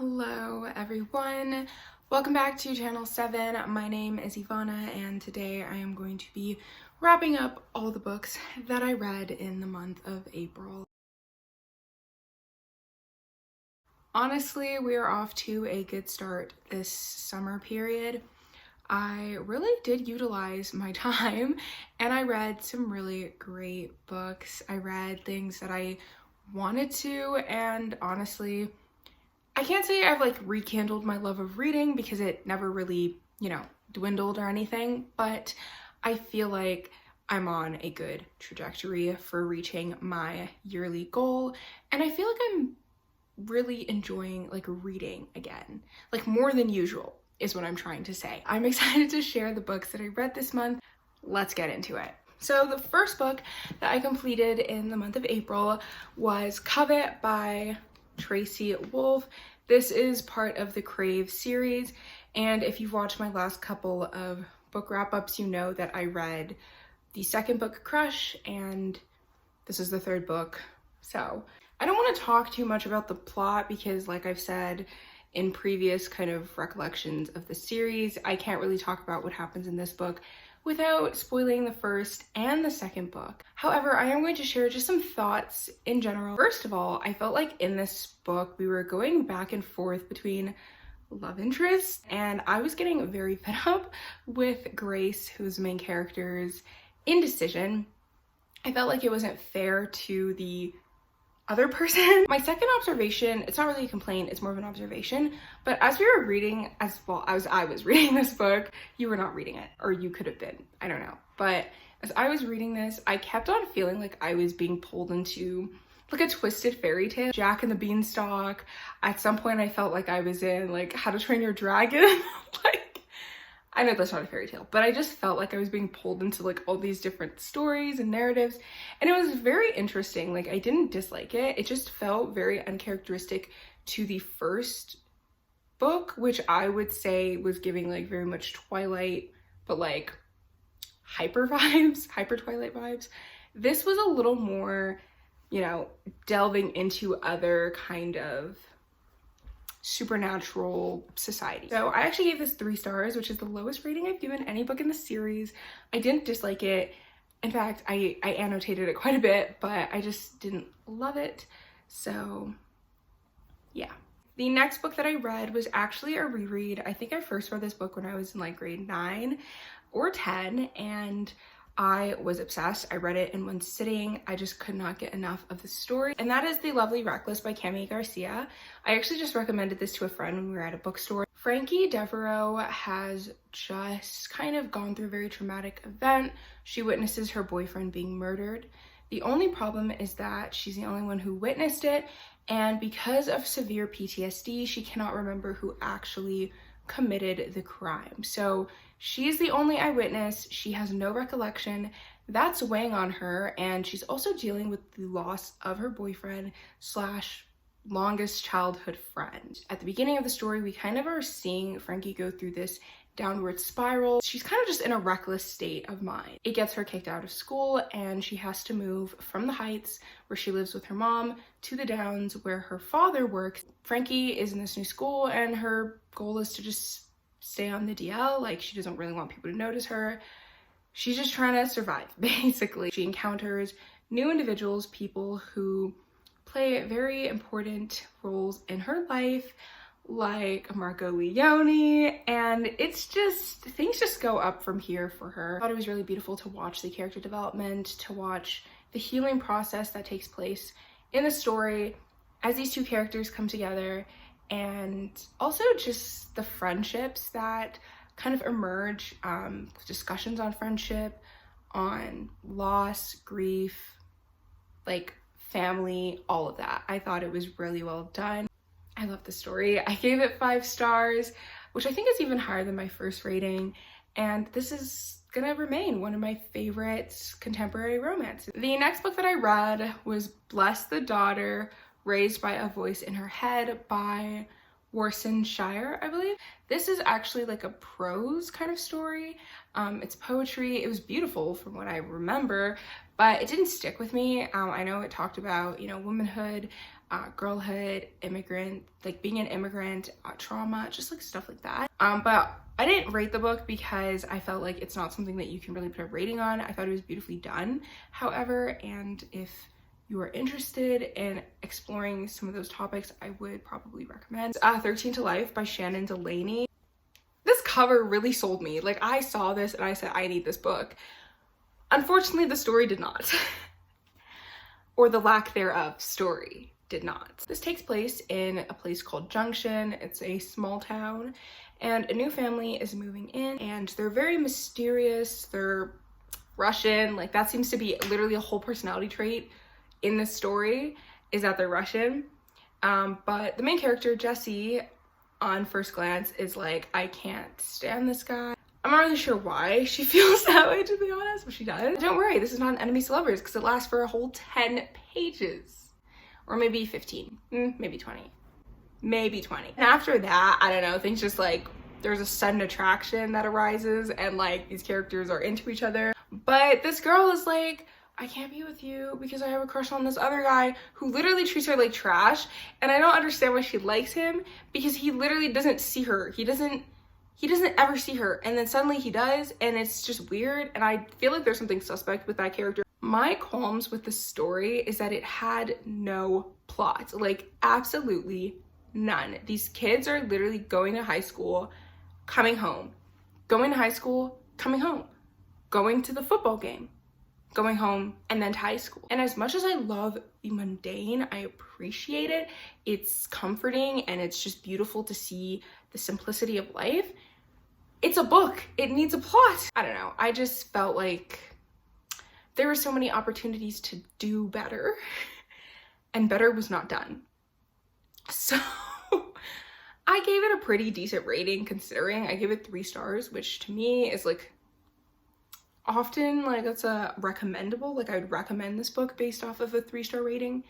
Hello everyone, welcome back to channel 7. My name is Ivana and today I am going to be wrapping up all the books that I read in the month of April. Honestly, we are off to a good start this summer period. I really did utilize my time and I read some really great books. I read things that I wanted to, and honestly, I can't say I've rekindled my love of reading because it never really, dwindled or anything, but I feel like I'm on a good trajectory for reaching my yearly goal, and I feel like I'm really enjoying reading again, more than usual is what I'm trying to say. I'm excited to share the books that I read this month. Let's get into it. So the first book that I completed in the month of April was Covet by Tracy Wolff. This is part of the Crave series, and if you've watched my last couple of book wrap-ups, you know that I read the second book, Crush, and this is the third book. So I don't want to talk too much about the plot because, like I've said in previous kind of recollections of the series, I can't really talk about what happens in this book without spoiling the first and the second book. However, I am going to share just some thoughts in general. First of all, I felt like in this book we were going back and forth between love interests, and I was getting very fed up with Grace, who's the main character's indecision. I felt like it wasn't fair to the other person. My second observation, it's not really a complaint, it's more of an observation, but as we were reading, as I was reading this book, you were not reading it, or you could have been, I don't know, but as I was reading this, I kept on feeling like I was being pulled into a twisted fairy tale. Jack and the Beanstalk. At some point I felt like I was in How to Train Your Dragon. I know that's not a fairy tale, but I just felt like I was being pulled into all these different stories and narratives, and it was very interesting. I didn't dislike it. It just felt very uncharacteristic to the first book, which I would say was giving very much Twilight, but hyper vibes, hyper Twilight vibes. This was a little more, delving into other kind of supernatural society. So I actually gave this 3 stars, which is the lowest rating I've given any book in the series. I didn't dislike it. In fact, I annotated it quite a bit, but I just didn't love it. So yeah. The next book that I read was actually a reread. I think I first read this book when I was in grade 9 or 10, and I was obsessed. I read it in one sitting. I just could not get enough of the story. And that is The Lovely Reckless by Cami Garcia. I actually just recommended this to a friend when we were at a bookstore. Frankie Devereaux has just kind of gone through a very traumatic event. She witnesses her boyfriend being murdered. The only problem is that she's the only one who witnessed it, and because of severe PTSD, she cannot remember who actually committed the crime. So she's the only eyewitness. She has no recollection. That's weighing on her, and she's also dealing with the loss of her boyfriend slash longest childhood friend. At the beginning of the story, we kind of are seeing Frankie go through this downward spiral. She's kind of just in a reckless state of mind. It gets her kicked out of school, and she has to move from the Heights, where she lives with her mom, to the Downs, where her father works. Frankie is in this new school, and her goal is to just stay on the DL. She doesn't really want people to notice her. She's just trying to survive, basically. She encounters new individuals, people who play very important roles in her life, like Marco Leone, and it's just, things just go up from here for her. I thought it was really beautiful to watch the character development, to watch the healing process that takes place in the story as these two characters come together, and also just the friendships that kind of emerge, discussions on friendship, on loss, grief, family, all of that. I thought it was really well done. I love the story. I gave it 5 stars, which I think is even higher than my first rating, and this is gonna remain one of my favorite contemporary romances. The next book that I read was Bless the Daughter, Raised by a Voice in Her Head by Warsan Shire, I believe. This is actually a prose kind of story. It's poetry. It was beautiful from what I remember, but it didn't stick with me. I know it talked about, womanhood, girlhood, immigrant, like being an immigrant, trauma, just like stuff like that. But I didn't rate the book because I felt like it's not something that you can really put a rating on. I thought it was beautifully done, however, and if you are interested in exploring some of those topics, I would probably recommend 13 to Life by Shannon Delaney. This cover really sold me. Like, I saw this and I said, I need this book. Unfortunately, the story did not. Or the lack thereof story did not. This takes place in a place called Junction. It's a small town, and a new family is moving in, and they're very mysterious. They're Russian. Like, that seems to be literally a whole personality trait in this story, is that they're Russian. But the main character, Jessie, on first glance is like, I can't stand this guy. I'm not really sure why she feels that way, to be honest, but she does. Don't worry, this is not an enemies to lovers, because it lasts for a whole 10 pages. Or maybe 15, maybe 20. Maybe 20. And after that, I don't know, things just like, there's a sudden attraction that arises, and like, these characters are into each other. But this girl is like, I can't be with you because I have a crush on this other guy who literally treats her like trash, and I don't understand why she likes him, because he literally doesn't see her. He doesn't ever see her, and then suddenly he does, and it's just weird, and I feel like there's something suspect with that character. My qualms with the story is that it had no plot, like absolutely none. These kids are literally going to high school, coming home, going to high school, coming home, going to the football game, going home, and then to high school. And as much as I love the mundane, I appreciate it. It's comforting, and it's just beautiful to see the simplicity of life. It's a book. It needs a plot. I don't know. I just felt like there were so many opportunities to do better, and better was not done. So I gave it a pretty decent rating, considering I gave it 3 stars, which to me is like often like that's a recommendable. Like, I would recommend this book based off of a 3-star rating.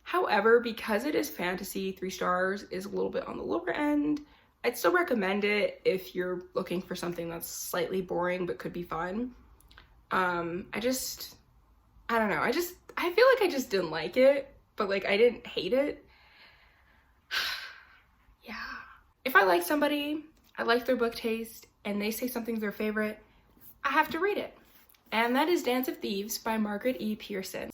However, because it is fantasy, 3 stars is a little bit on the lower end. I'd still recommend it if you're looking for something that's slightly boring but could be fun. I don't know. I feel like I just didn't like it, but like I didn't hate it. Yeah. If I like somebody, I like their book taste, and they say something's their favorite, I have to read it. And that is Dance of Thieves by Margaret E. Pearson.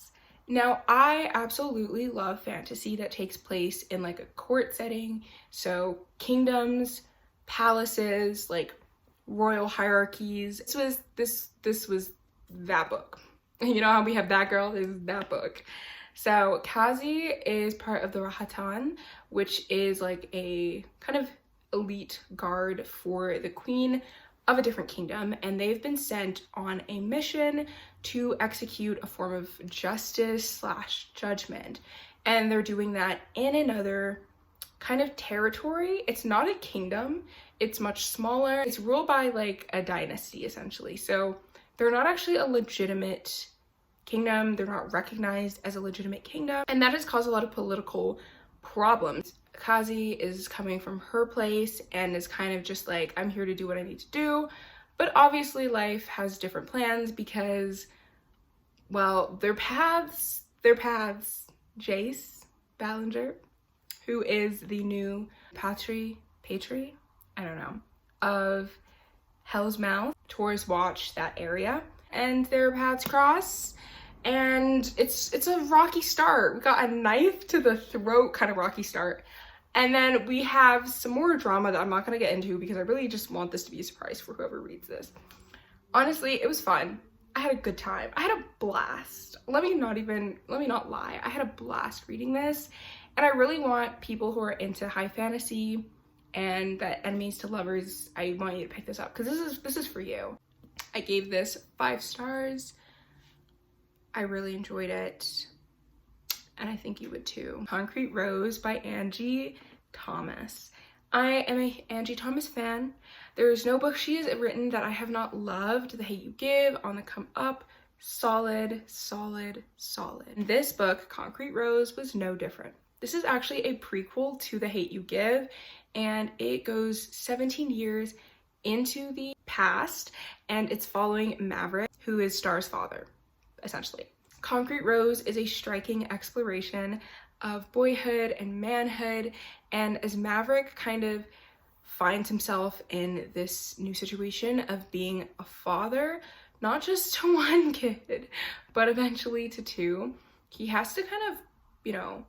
Now, I absolutely love fantasy that takes place in like a court setting. So kingdoms, palaces, like royal hierarchies. This was that book. You know how we have that girl? This is that book. So Kazi is part of the Rahatan, which is like a kind of elite guard for the queen of a different kingdom, and they've been sent on a mission to execute a form of justice / judgment, and they're doing that in another kind of territory. It's not a kingdom, it's much smaller. It's ruled by like a dynasty, essentially. So they're not actually a legitimate kingdom. They're not recognized as a legitimate kingdom, and that has caused a lot of political problems. Kazi is coming from her place and is kind of just like, I'm here to do what I need to do. But obviously life has different plans because, well, their paths, Jace Ballinger, who is the new patri, I don't know, of Hell's Mouth, tourists watch that area, and their paths cross. And it's a rocky start. We got a knife to the throat kind of rocky start. And then we have some more drama that I'm not going to get into because I really just want this to be a surprise for whoever reads this. Honestly, it was fun. I had a good time. I had a blast. Let me not lie. I had a blast reading this. And I really want people who are into high fantasy and that enemies to lovers, I want you to pick this up because this is for you. I gave this 5 stars. I really enjoyed it, and I think you would too. Concrete Rose by Angie Thomas. I am a Angie Thomas fan. There is no book she has written that I have not loved. The Hate U Give, On the Come Up, solid. And this book, Concrete Rose, was no different. This is actually a prequel to The Hate U Give, and it goes 17 years into the past, and it's following Maverick, who is Star's father, essentially. Concrete Rose is a striking exploration of boyhood and manhood. And as Maverick kind of finds himself in this new situation of being a father, not just to one kid, but eventually to two, he has to kind of, you know,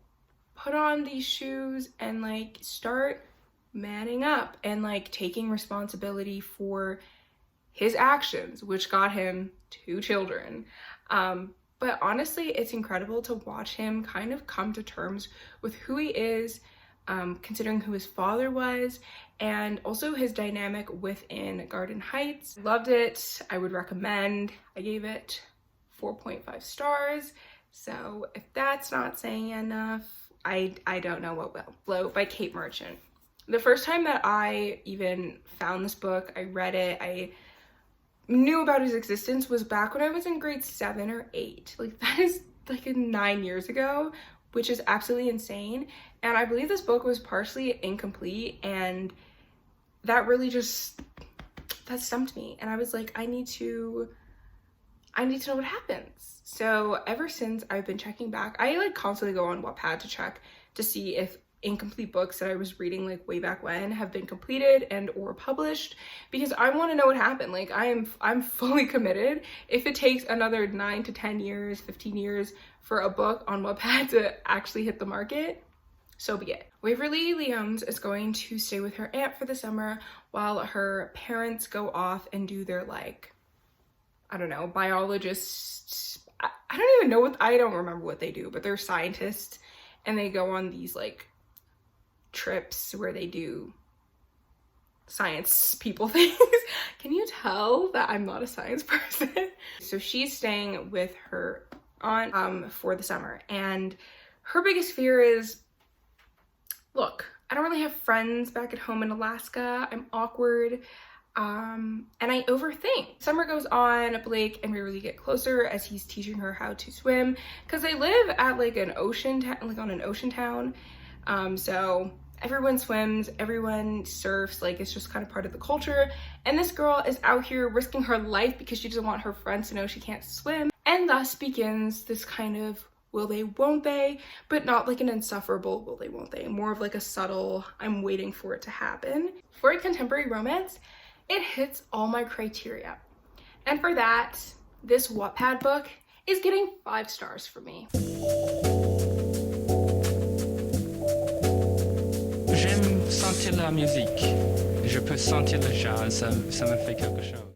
put on these shoes and like start manning up and like taking responsibility for his actions, which got him two children. But honestly, it's incredible to watch him kind of come to terms with who he is, considering who his father was, and also his dynamic within Garden Heights. Loved it. I would recommend. I gave it 4.5 stars. So if that's not saying enough, I don't know what will. Float by Kate Merchant. The first time that I even found this book, I read it, I knew about his existence was back when I was in grade 7 or 8. Like that is like 9 years ago, which is absolutely insane. And I believe this book was partially incomplete, and that really just, that stumped me. And I was like, I need to know what happens. So ever since, I've been checking back. I like constantly go on Wattpad to check to see if incomplete books that I was reading like way back when have been completed and or published, because I want to know what happened. Like I'm fully committed. If it takes another 9 to 10 years, 15 years for a book on Wattpad to actually hit the market, so be it. Waverly Leones is going to stay with her aunt for the summer while her parents go off and do their like, I don't know, biologists. I don't even know I don't remember what they do, but they're scientists, and they go on these like trips where they do science people things. Can you tell that I'm not a science person? So she's staying with her aunt for the summer, and her biggest fear is, look, I don't really have friends back at home in Alaska. I'm awkward. And I overthink. Summer goes on, Blake and Waverly get closer as he's teaching her how to swim, because they live at like an ocean town, like on an ocean town. So everyone swims, everyone surfs, like it's just kind of part of the culture. And this girl is out here risking her life because she doesn't want her friends to know she can't swim. And thus begins this kind of will they, won't they, but not like an insufferable will they, won't they, more of like a subtle, I'm waiting for it to happen. For a contemporary romance, it hits all my criteria. And for that, this Wattpad book is getting 5 stars for me. J'aime sentir la musique. Je peux sentir le jazz, ça me fait quelque chose.